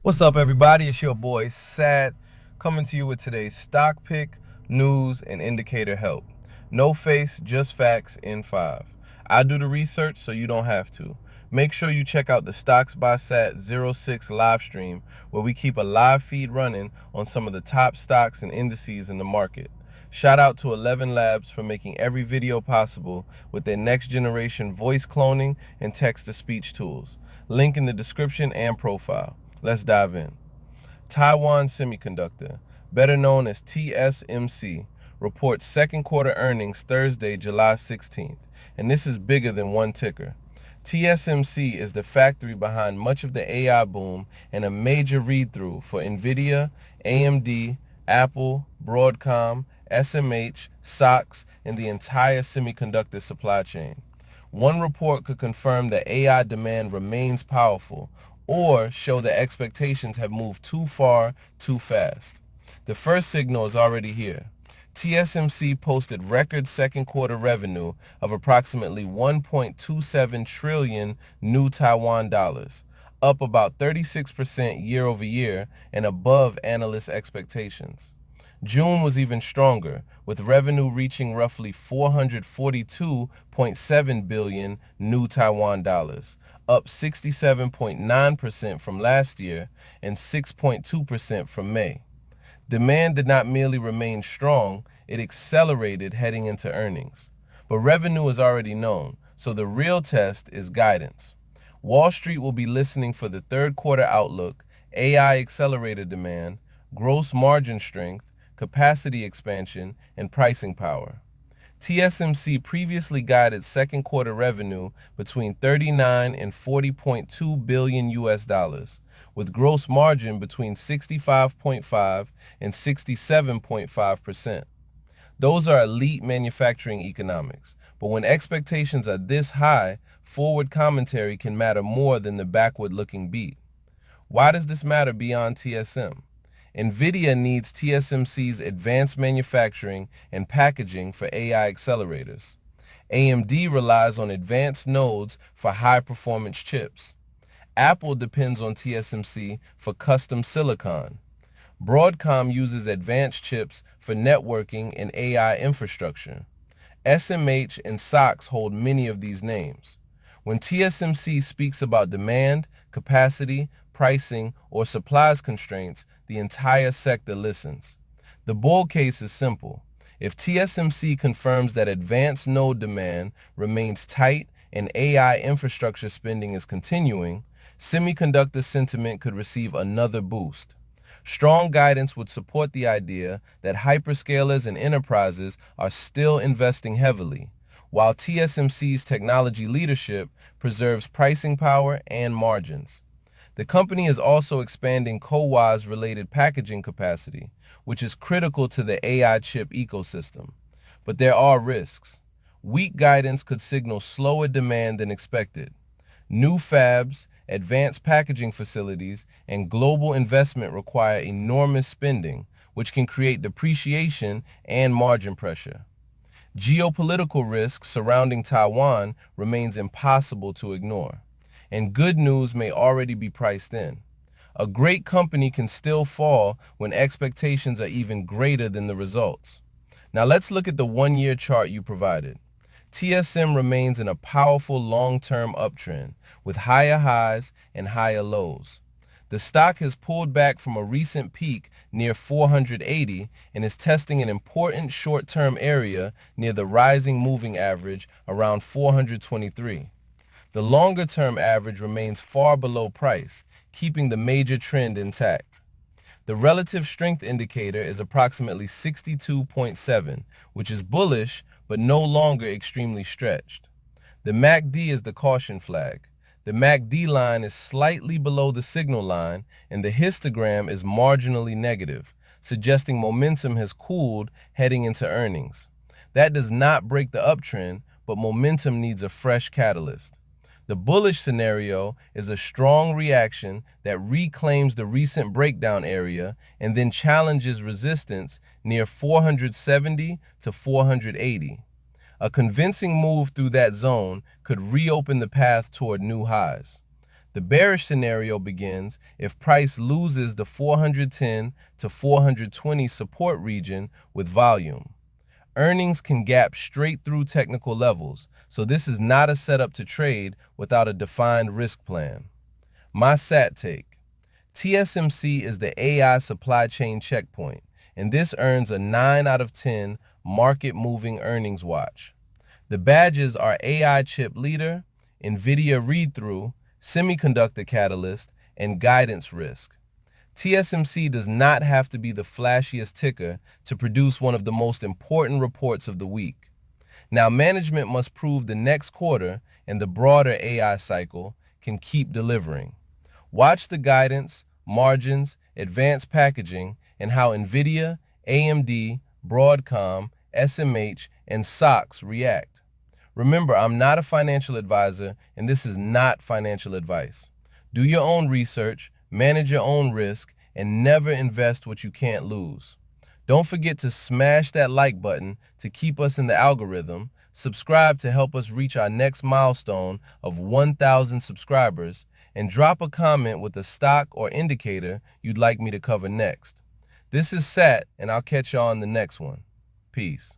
What's up, everybody? It's your boy Sad coming to you with today's stock pick, news, and indicator help. No face, just facts in 5. I do the research so you don't have to. Make sure you check out the Stocks by Sat 06 live stream where we keep a live feed running on some of the top stocks and indices in the market. Shout out to 11 Labs for making every video possible with their next generation voice cloning and text-to-speech tools. Link in the description and profile. Let's dive in. Taiwan Semiconductor, better known as TSMC, reports second quarter earnings Thursday, July 16th, and this is bigger than one ticker. TSMC is the factory behind much of the AI boom and a major read-through for Nvidia, AMD, Apple, Broadcom, SMH, SOXX, and the entire semiconductor supply chain. One report could confirm that AI demand remains powerful, or show that expectations have moved too far, too fast. The first signal is already here. TSMC posted record second quarter revenue of approximately 1.27 trillion new Taiwan dollars, up about 36% year over year and above analyst expectations. June was even stronger, with revenue reaching roughly 442.7 billion new Taiwan dollars, up 67.9% from last year and 6.2% from May. Demand did not merely remain strong, it accelerated heading into earnings. But revenue is already known, so the real test is guidance. Wall Street will be listening for the third quarter outlook, AI accelerator demand, gross margin strength, capacity expansion, and pricing power. TSMC previously guided second quarter revenue between 39 and 40.2 billion US dollars, with gross margin between 65.5 and 67.5%. Those are elite manufacturing economics, but when expectations are this high, forward commentary can matter more than the backward-looking beat. Why does this matter beyond TSM? Nvidia needs TSMC's advanced manufacturing and packaging for AI accelerators. AMD relies on advanced nodes for high-performance chips. Apple depends on TSMC for custom silicon. Broadcom uses advanced chips for networking and AI infrastructure. SMH and SOXX hold many of these names. When TSMC speaks about demand, capacity, pricing, or supplies constraints, the entire sector listens. The bull case is simple. If TSMC confirms that advanced node demand remains tight and AI infrastructure spending is continuing, semiconductor sentiment could receive another boost. Strong guidance would support the idea that hyperscalers and enterprises are still investing heavily, while TSMC's technology leadership preserves pricing power and margins. The company is also expanding CoWoS-related packaging capacity, which is critical to the AI chip ecosystem. But there are risks. Weak guidance could signal slower demand than expected. New fabs, advanced packaging facilities, and global investment require enormous spending, which can create depreciation and margin pressure. Geopolitical risk surrounding Taiwan remains impossible to ignore, and good news may already be priced in. A great company can still fall when expectations are even greater than the results. Now let's look at the one-year chart you provided. TSM remains in a powerful long-term uptrend with higher highs and higher lows. The stock has pulled back from a recent peak near 480 and is testing an important short-term area near the rising moving average around 423. The longer-term average remains far below price, keeping the major trend intact. The relative strength indicator is approximately 62.7, which is bullish but no longer extremely stretched. The MACD is the caution flag. The MACD line is slightly below the signal line, and the histogram is marginally negative, suggesting momentum has cooled heading into earnings. That does not break the uptrend, but momentum needs a fresh catalyst. The bullish scenario is a strong reaction that reclaims the recent breakdown area and then challenges resistance near 470 to 480. A convincing move through that zone could reopen the path toward new highs. The bearish scenario begins if price loses the 410 to 420 support region with volume. Earnings can gap straight through technical levels, so this is not a setup to trade without a defined risk plan. My SAT take: TSMC is the AI supply chain checkpoint, and this earns a 9 out of 10 market-moving earnings watch. The badges are AI chip leader, Nvidia read-through, Semiconductor catalyst, and guidance risk. TSMC does not have to be the flashiest ticker to produce one of the most important reports of the week. Now, management must prove the next quarter and the broader AI cycle can keep delivering. Watch the guidance, margins, advanced packaging, and how Nvidia, AMD, Broadcom, SMH, and SOXX react. Remember, I'm not a financial advisor, and this is not financial advice. Do your own research, manage your own risk, and never invest what you can't lose. Don't forget to smash that like button to keep us in the algorithm, subscribe to help us reach our next milestone of 1,000 subscribers, and drop a comment with a stock or indicator you'd like me to cover next. This is Sat, and I'll catch y'all on the next one. Peace.